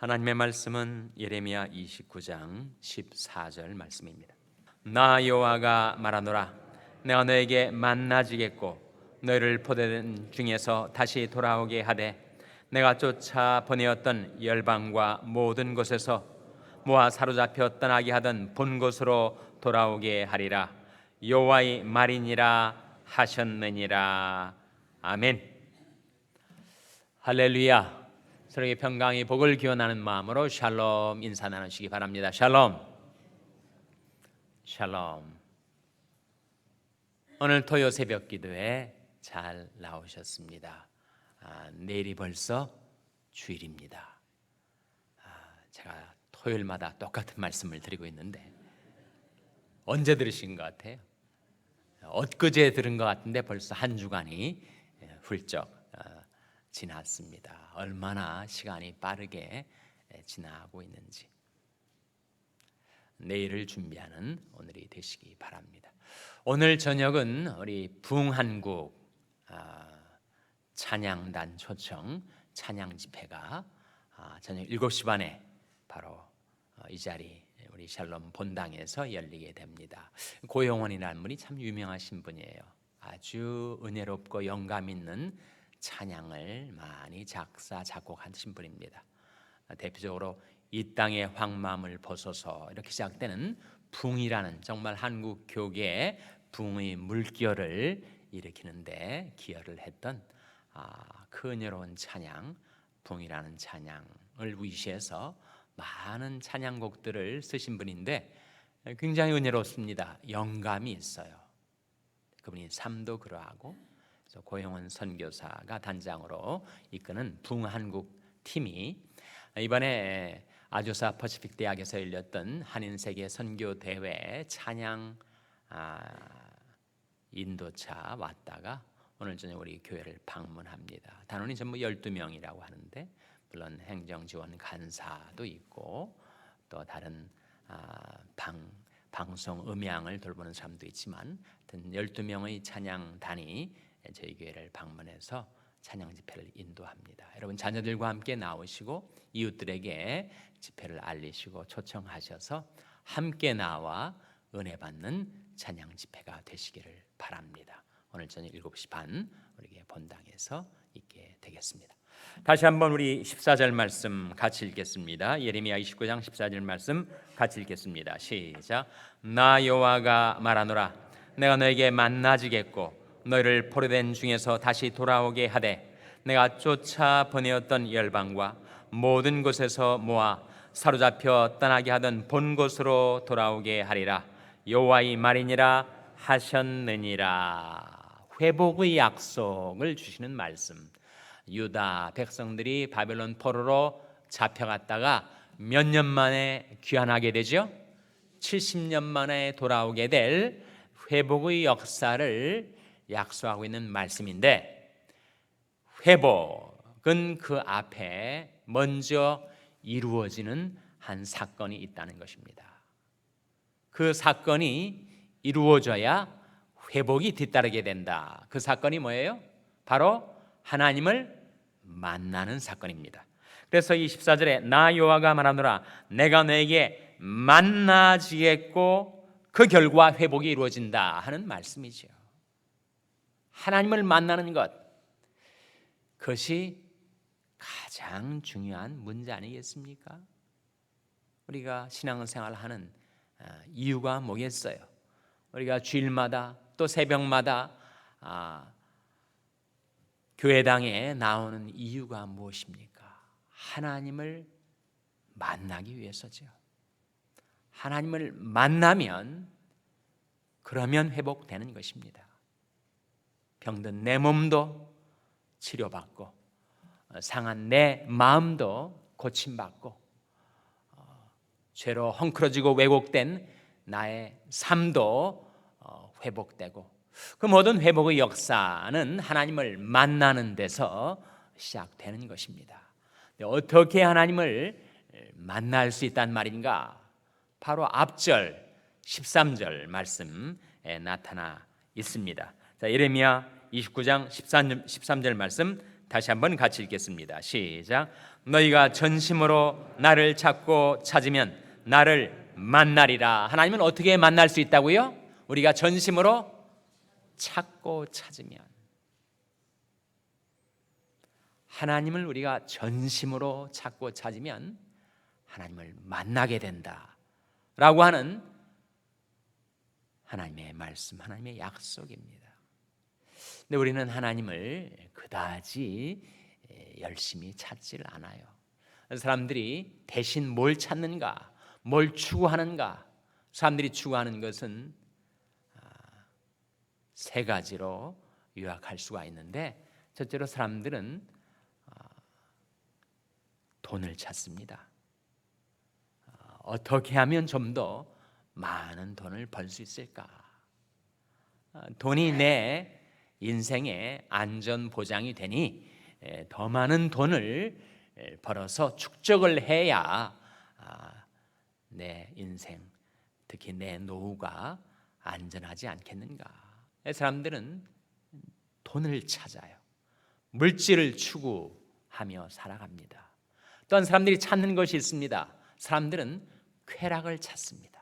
하나님의 말씀은 예레미야 29장 14절 말씀입니다. 나 여호와가 말하노라. 내가 너에게 만나지겠고 너희를 포도된 중에서 다시 돌아오게 하되 내가 쫓아 보내었던 열방과 모든 곳에서 모아 사로잡혀 떠나게 하던 본 곳으로 돌아오게 하리라. 여호와의 말이니라 하셨느니라. 아멘. 할렐루야. 서로에게 평강의 복을 기원하는 마음으로 샬롬 인사 나누시기 바랍니다. 샬롬. 샬롬. 오늘 토요 새벽 기도에 잘 나오셨습니다. 내일이 벌써 주일입니다. 제가 토요일마다 똑같은 말씀을 드리고 있는데 언제 들으신 것 같아요? 엊그제 들은 것 같은데 벌써 한 주간이 훌쩍 지났습니다. 얼마나 시간이 빠르게 지나고 있는지. 내일을 준비하는 오늘이 되시기 바랍니다. 오늘 저녁은 우리 부흥한국 찬양단 초청 찬양 집회가 저녁 7시 반에 바로 이 자리 우리 샬롬 본당에서 열리게 됩니다. 고영원이라는 분이 참 유명하신 분이에요. 아주 은혜롭고 영감 있는 찬양을 많이 작사 작곡하신 분입니다. 대표적으로 이 땅의 황맘을 벗어서 이렇게 시작되는 붕이라는 정말 한국 교계의 붕의 물결을 일으키는데 기여를 했던 그 은혜로운 찬양 붕이라는 찬양을 위시해서 많은 찬양곡들을 쓰신 분인데 굉장히 은혜롭습니다. 영감이 있어요. 그분이 삶도 그러하고 고영원 선교사가 단장으로 이끄는 붕한국 팀이 이번에 아조사 퍼시픽 대학에서 열렸던 한인세계 선교 대회 찬양 인도차 왔다가 오늘 저녁 우리 교회를 방문합니다. 단원이 전부 12명이라고 하는데 물론 행정지원 간사도 있고 또 다른 방송 음향을 돌보는 사람도 있지만 12명의 찬양단이 저희 교회를 방문해서 찬양 집회를 인도합니다. 여러분 자녀들과 함께 나오시고 이웃들에게 집회를 알리시고 초청하셔서 함께 나와 은혜 받는 찬양 집회가 되시기를 바랍니다. 오늘 저녁 7시 반 우리 본당에서 있게 되겠습니다. 다시 한번 우리 14절 말씀 같이 읽겠습니다. 예레미야 29장 14절 말씀 같이 읽겠습니다. 시작. 나 여호와가 말하노라. 내가 너에게 만나지겠고 너희를 포로된 중에서 다시 돌아오게 하되 내가 쫓아 보내었던 열방과 모든 곳에서 모아 사로잡혀 떠나게 하던 본 곳으로 돌아오게 하리라. 여호와의 말이니라 하셨느니라. 회복의 약속을 주시는 말씀. 유다 백성들이 바벨론 포로로 잡혀갔다가 몇 년 만에 귀환하게 되죠? 70년 만에 돌아오게 될 회복의 역사를 약속하고 있는 말씀인데 회복은 그 앞에 먼저 이루어지는 한 사건이 있다는 것입니다. 그 사건이 이루어져야 회복이 뒤따르게 된다. 그 사건이 뭐예요? 바로 하나님을 만나는 사건입니다. 그래서 이 14절에 나 여호와가 말하노라. 내가 너에게 만나지겠고 그 결과 회복이 이루어진다 하는 말씀이죠. 하나님을 만나는 것, 그것이 가장 중요한 문제 아니겠습니까? 우리가 신앙생활을 하는 이유가 뭐겠어요? 우리가 주일마다 또 새벽마다 교회당에 나오는 이유가 무엇입니까? 하나님을 만나기 위해서죠. 하나님을 만나면 그러면 회복되는 것입니다. 병든 내 몸도 치료받고 상한 내 마음도 고침받고 죄로 헝클어지고 왜곡된 나의 삶도 회복되고 그 모든 회복의 역사는 하나님을 만나는 데서 시작되는 것입니다. 어떻게 하나님을 만날 수 있단 말인가? 바로 앞절 13절 말씀에 나타나 있습니다. 자, 예레미야 29장 13절 말씀 다시 한번 같이 읽겠습니다. 시작. 너희가 전심으로 나를 찾고 찾으면 나를 만나리라. 하나님은 어떻게 만날 수 있다고요? 우리가 전심으로 찾고 찾으면. 하나님을 우리가 전심으로 찾고 찾으면 하나님을 만나게 된다라고 하는 하나님의 말씀, 하나님의 약속입니다. 근데 우리는 하나님을 그다지 열심히 찾지를 않아요. 사람들이 대신 뭘 찾는가, 뭘 추구하는가? 사람들이 추구하는 것은 세 가지로 요약할 수가 있는데, 첫째로 사람들은 돈을 찾습니다. 어떻게 하면 좀 더 많은 돈을 벌 수 있을까? 돈이 내 인생의 안전 보장이 되니 더 많은 돈을 벌어서 축적을 해야 내 인생, 특히 내 노후가 안전하지 않겠는가? 사람들은 돈을 찾아요. 물질을 추구하며 살아갑니다. 또한 사람들이 찾는 것이 있습니다. 사람들은 쾌락을 찾습니다.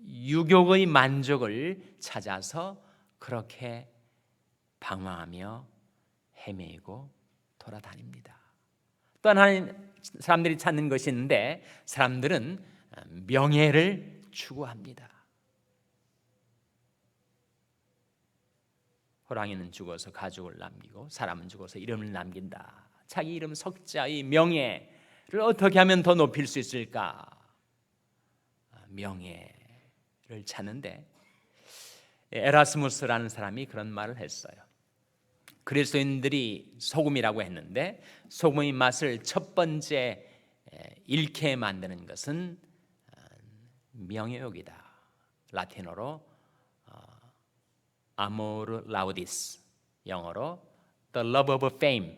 유욕의 만족을 찾아서 그렇게 방황하며 헤매고 돌아다닙니다. 또 하나 사람들이 찾는 것이 있는데, 사람들은 명예를 추구합니다. 호랑이는 죽어서 가죽을 남기고 사람은 죽어서 이름을 남긴다. 자기 이름 석자의 명예를 어떻게 하면 더 높일 수 있을까? 명예를 찾는데, 에라스무스라는 사람이 그런 말을 했어요. 그리스도인들이 소금이라고 했는데, 소금의 맛을 첫 번째 잃게 만드는 것은 명예욕이다. 라틴어로 아모르 라우디스, 영어로 the love of fame.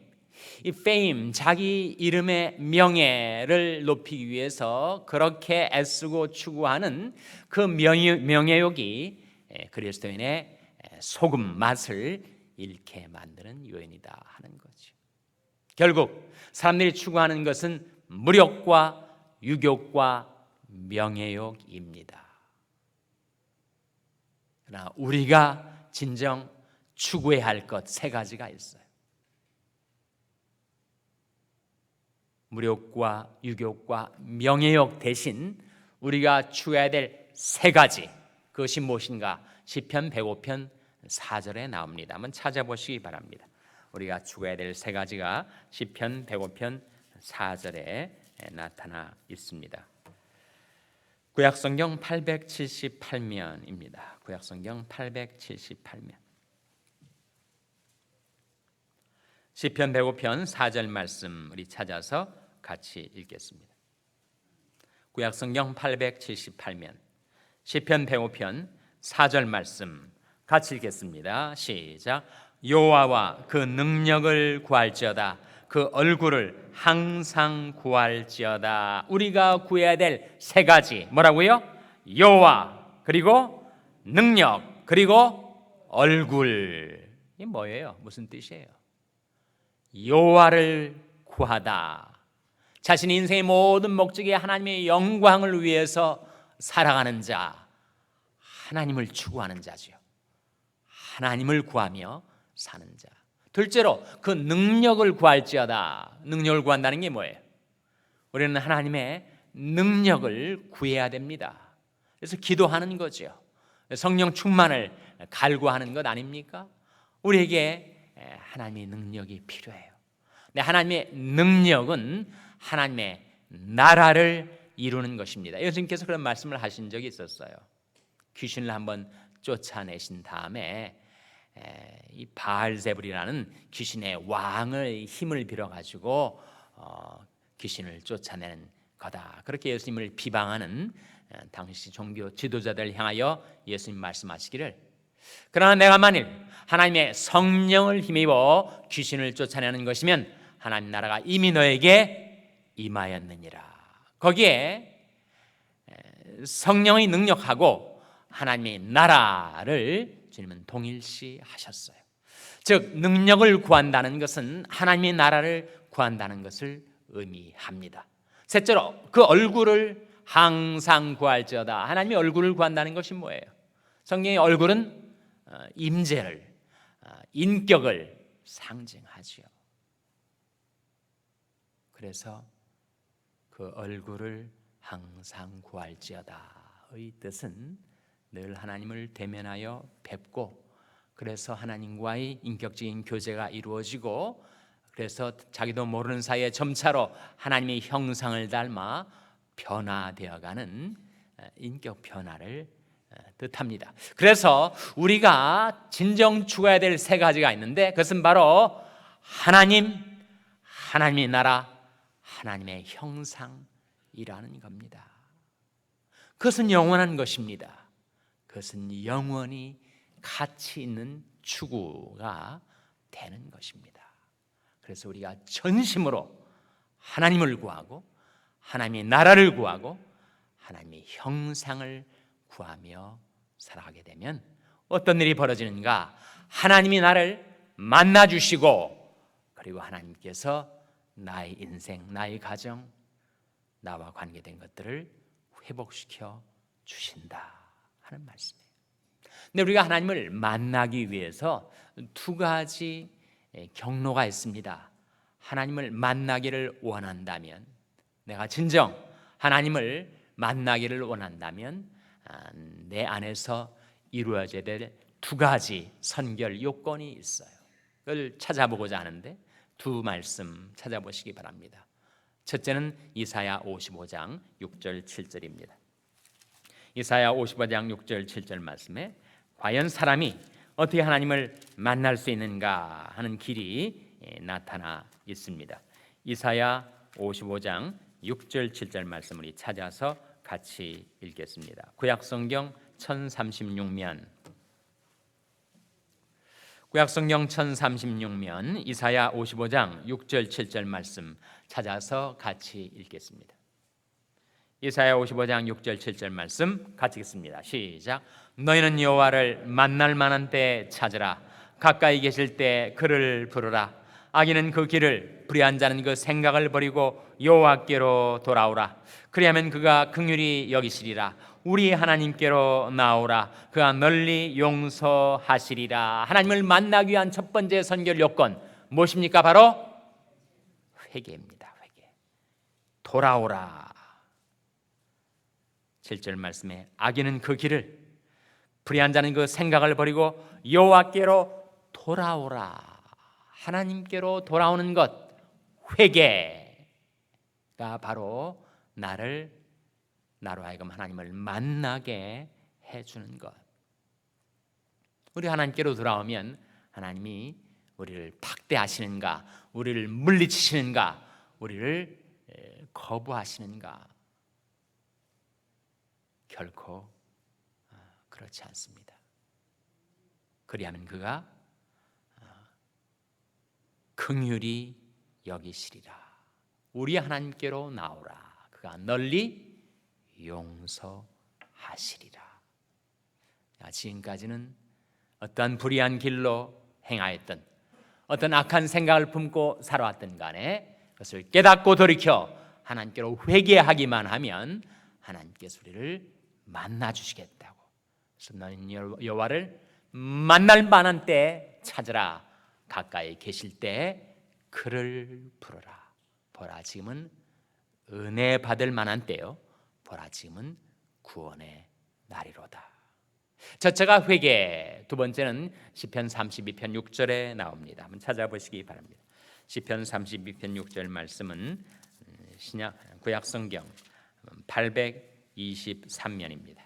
이 fame, 자기 이름의 명예를 높이기 위해서 그렇게 애쓰고 추구하는 그 명예욕이 그리스도인의 소금 맛을 잃게 만드는 요인이다 하는 거죠. 결국 사람들이 추구하는 것은 물욕과 유욕과 명예욕입니다. 그러나 우리가 진정 추구해야 할 것 세 가지가 있어요. 물욕과 유욕과 명예욕 대신 우리가 추구해야 될 세 가지, 그것이 무엇인가? 시편 105편 4절에 나옵니다. 한번 찾아보시기 바랍니다. 우리가 추구해야 될 세 가지가 시편 105편 4절에 나타나 있습니다. 구약성경 878면입니다. 구약성경 878면. 시편 105편 4절 말씀 우리 찾아서 같이 읽겠습니다. 구약성경 878면 시편 105편 4절 말씀 같이 읽겠습니다. 시작. 여호와와 그 능력을 구할지어다. 그 얼굴을 항상 구할지어다. 우리가 구해야 될 세 가지 뭐라고요? 여호와, 그리고 능력, 그리고 얼굴. 이게 뭐예요? 무슨 뜻이에요? 여호와를 구하다. 자신의 인생의 모든 목적이 하나님의 영광을 위해서 살아가는 자, 하나님을 추구하는 자죠. 하나님을 구하며 사는 자. 둘째로 그 능력을 구할지어다. 능력을 구한다는 게 뭐예요? 우리는 하나님의 능력을 구해야 됩니다. 그래서 기도하는 거죠. 성령 충만을 갈구하는 것 아닙니까? 우리에게 하나님의 능력이 필요해요. 근데 하나님의 능력은 하나님의 나라를 이루는 것입니다. 예수님께서 그런 말씀을 하신 적이 있었어요. 귀신을 한번 쫓아내신 다음에 이 바알세불이라는 귀신의 왕의 힘을 빌어가지고 귀신을 쫓아내는 거다. 그렇게 예수님을 비방하는 당시 종교 지도자들 향하여 예수님 말씀하시기를, 그러나 내가 만일 하나님의 성령을 힘입어 귀신을 쫓아내는 것이면 하나님 나라가 이미 너에게 임하였느니라. 거기에 성령의 능력하고 하나님의 나라를 주님은 동일시 하셨어요. 즉 능력을 구한다는 것은 하나님의 나라를 구한다는 것을 의미합니다. 셋째로 그 얼굴을 항상 구할지어다. 하나님의 얼굴을 구한다는 것이 뭐예요? 성경의 얼굴은 임재를, 인격을 상징하지요. 그래서 그 얼굴을 항상 구할지어다의 뜻은 늘 하나님을 대면하여 뵙고, 그래서 하나님과의 인격적인 교제가 이루어지고, 그래서 자기도 모르는 사이에 점차로 하나님의 형상을 닮아 변화되어가는 인격 변화를 뜻합니다. 그래서 우리가 진정 추구해야 될 세 가지가 있는데, 그것은 바로 하나님, 하나님의 나라, 하나님의 형상이라는 겁니다. 그것은 영원한 것입니다. 그것은 영원히 가치 있는 추구가 되는 것입니다. 그래서 우리가 전심으로 하나님을 구하고, 하나님의 나라를 구하고, 하나님의 형상을 구하며 살아가게 되면 어떤 일이 벌어지는가? 하나님이 나를 만나주시고, 그리고 하나님께서 나의 인생, 나의 가정, 나와 관계된 것들을 회복시켜 주신다 하는 말씀이에요. 근데 우리가 하나님을 만나기 위해서 두 가지 경로가 있습니다. 하나님을 만나기를 원한다면, 내가 진정 하나님을 만나기를 원한다면 내 안에서 이루어져야 될 두 가지 선결 요건이 있어요. 그걸 찾아보고자 하는데 두 말씀 찾아보시기 바랍니다. 첫째는 이사야 55장 6절 7절입니다. 이사야 55장 6절 7절 말씀에 과연 사람이 어떻게 하나님을 만날 수 있는가 하는 길이 나타나 있습니다. 이사야 55장 6절 7절 말씀을 찾아서 같이 읽겠습니다. 구약성경 1036면, 구약성경 1036면 이사야 55장 6절 7절 말씀 찾아서 같이 읽겠습니다. 이사야 55장 6절 7절 말씀 같이 읽습니다. 시작. 너희는 여호와를 만날 만한 때 찾으라. 가까이 계실 때 그를 부르라. 악인은 그 길을, 불의한 자는 그 생각을 버리고 여호와께로 돌아오라. 그리하면 그가 긍휼히 여기시리라. 우리 하나님께로 나오라. 그가 널리 용서하시리라. 하나님을 만나기 위한 첫 번째 선결 요건 무엇입니까? 바로 회개입니다. 회개. 돌아오라. 7절 말씀에 악인은 그 길을, 불의한 자는 그 생각을 버리고 여호와께로 돌아오라. 하나님께로 돌아오는 것, 회개가 바로 나로 하여금 하나님을 만나게 해주는 것. 우리 하나님께로 돌아오면 하나님이 우리를 박대하시는가, 우리를 물리치시는가, 우리를 거부하시는가? 결코 그렇지 않습니다. 그리하면 그가 긍휼히 여기시리라. 우리 하나님께로 나오라. 그가 널리 용서하시리라. 지금까지는 어떠한 불의한 길로 행하였던, 어떤 악한 생각을 품고 살아왔던 간에 그것을 깨닫고 돌이켜 하나님께로 회개하기만 하면 하나님께서 우리를 만나 주시겠다고. 그래서 너는 여호와를 만날 만한 때 찾으라. 가까이 계실 때 그를 부르라. 보라, 지금은 은혜 받을 만한 때요. 보라, 지금은 구원의 날이로다. 첫째가 회개, 두 번째는 시편 32편 6절에 나옵니다. 한번 찾아보시기 바랍니다. 시편 32편 6절 말씀은 신약 구약 성경 823면입니다.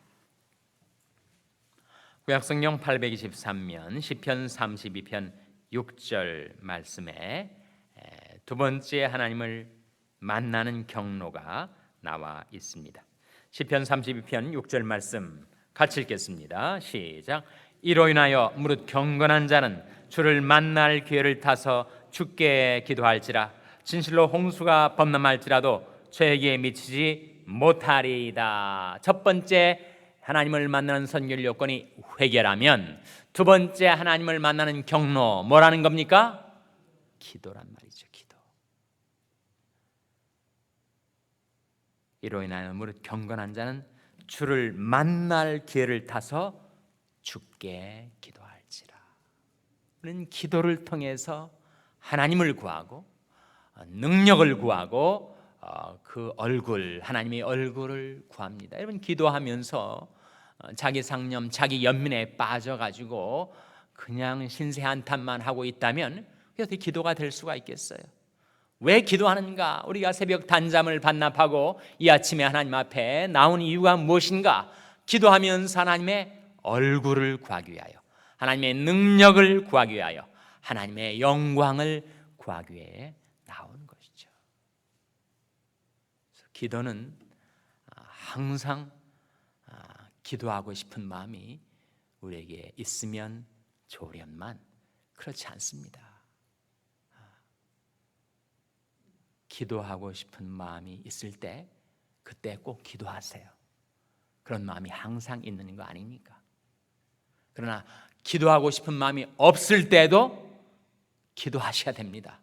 구약 성경 823면 시편 32편 6절 말씀에 두 번째 하나님을 만나는 경로가 나와 있습니다. 시편 32편 6절 말씀 같이 읽겠습니다. 시작. 이로 인하여 무릇 경건한 자는 주를 만날 기회를 타서 주께 기도할지라. 진실로 홍수가 범람할지라도 저에게 미치지 못하리이다. 첫 번째 하나님을 만나는 선결 요건이 회개라면, 두 번째 하나님을 만나는 경로 뭐라는 겁니까? 기도란 말이죠. 기도. 이로 인하여 무릇 경건한 자는 주를 만날 기회를 타서 주께 기도할지라. 우리는 기도를 통해서 하나님을 구하고 능력을 구하고 그 얼굴, 하나님의 얼굴을 구합니다. 여러분, 기도하면서 자기 상념, 자기 연민에 빠져가지고 그냥 신세 한탄만 하고 있다면 그게 어떻게 기도가 될 수가 있겠어요? 왜 기도하는가? 우리가 새벽 단잠을 반납하고 이 아침에 하나님 앞에 나온 이유가 무엇인가? 기도하면서 하나님의 얼굴을 구하기 위하여, 하나님의 능력을 구하기 위하여, 하나님의 영광을 구하기 위해 나온 것이죠. 그래서 기도는 항상 기도하고 싶은 마음이 우리에게 있으면 좋으련만 그렇지 않습니다. 기도하고 싶은 마음이 있을 때 그때 꼭 기도하세요. 그런 마음이 항상 있는 거 아닙니까? 그러나 기도하고 싶은 마음이 없을 때도 기도하셔야 됩니다.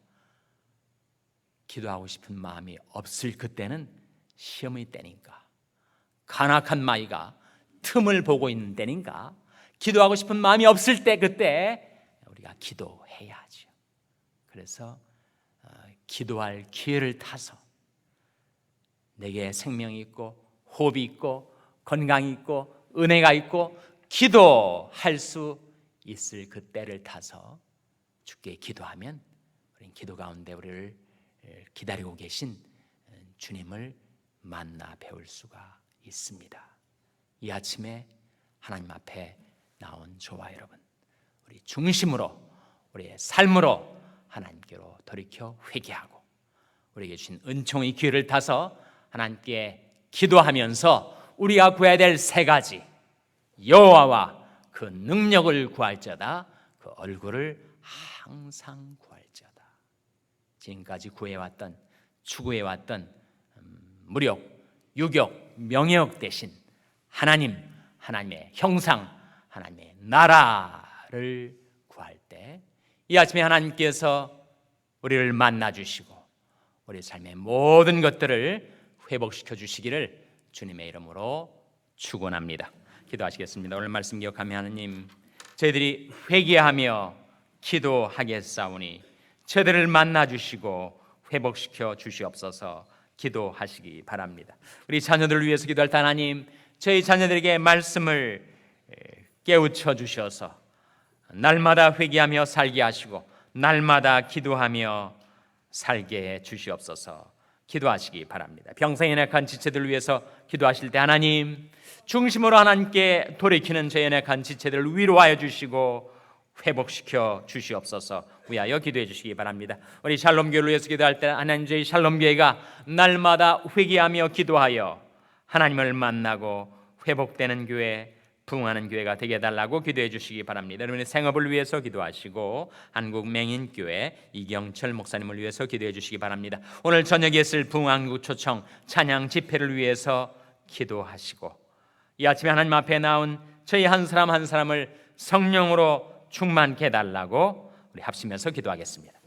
기도하고 싶은 마음이 없을 그때는 시험의 때니까, 간악한 마귀가 틈을 보고 있는 때니까, 기도하고 싶은 마음이 없을 때 그때 우리가 기도해야죠. 그래서 기도할 기회를 타서 내게 생명이 있고 호흡이 있고 건강이 있고 은혜가 있고 기도할 수 있을 그 때를 타서 주께 기도하면 우리는 기도 가운데 우리를 기다리고 계신 주님을 만나 배울 수가 있습니다. 이 아침에 하나님 앞에 나온 저와 여러분, 우리 중심으로 우리의 삶으로 하나님께로 돌이켜 회개하고 우리에게 주신 은총의 기회를 타서 하나님께 기도하면서 우리가 구해야 될 세 가지, 여호와와 그 능력을 구할자다, 그 얼굴을 항상 구할자다. 지금까지 구해왔던, 추구해왔던 무력, 유격, 명예욕 대신 하나님의 형상, 하나님의 나라를 구할 때 이 아침에 하나님께서 우리를 만나주시고 우리 삶의 모든 것들을 회복시켜 주시기를 주님의 이름으로 축원합니다. 기도하시겠습니다. 오늘 말씀 기억하며 하나님, 저희들이 회개하며 기도하겠사오니 저희들을 만나주시고 회복시켜 주시옵소서. 기도하시기 바랍니다. 우리 자녀들을 위해서 기도할 때 하나님, 저희 자녀들에게 말씀을 깨우쳐 주셔서 날마다 회개하며 살게 하시고 날마다 기도하며 살게 해 주시옵소서. 기도하시기 바랍니다. 병상에 연약한 지체들을 위해서 기도하실 때 하나님, 중심으로 하나님께 돌이키는 제 연약한 지체들을 위로하여 주시고 회복시켜 주시옵소서. 위하여 기도해 주시기 바랍니다. 우리 샬롬교회를 위해서 기도할 때 하나님, 저희 샬롬교회가 날마다 회개하며 기도하여 하나님을 만나고 회복되는 교회, 부흥하는 교회가 되게 해달라고 기도해 주시기 바랍니다. 여러분의 생업을 위해서 기도하시고 한국맹인교회 이경철 목사님을 위해서 기도해 주시기 바랍니다. 오늘 저녁에 있을 부흥한국 초청 찬양 집회를 위해서 기도하시고 이 아침에 하나님 앞에 나온 저희 한 사람 한 사람을 성령으로 충만케 해달라고 우리 합심해서 기도하겠습니다.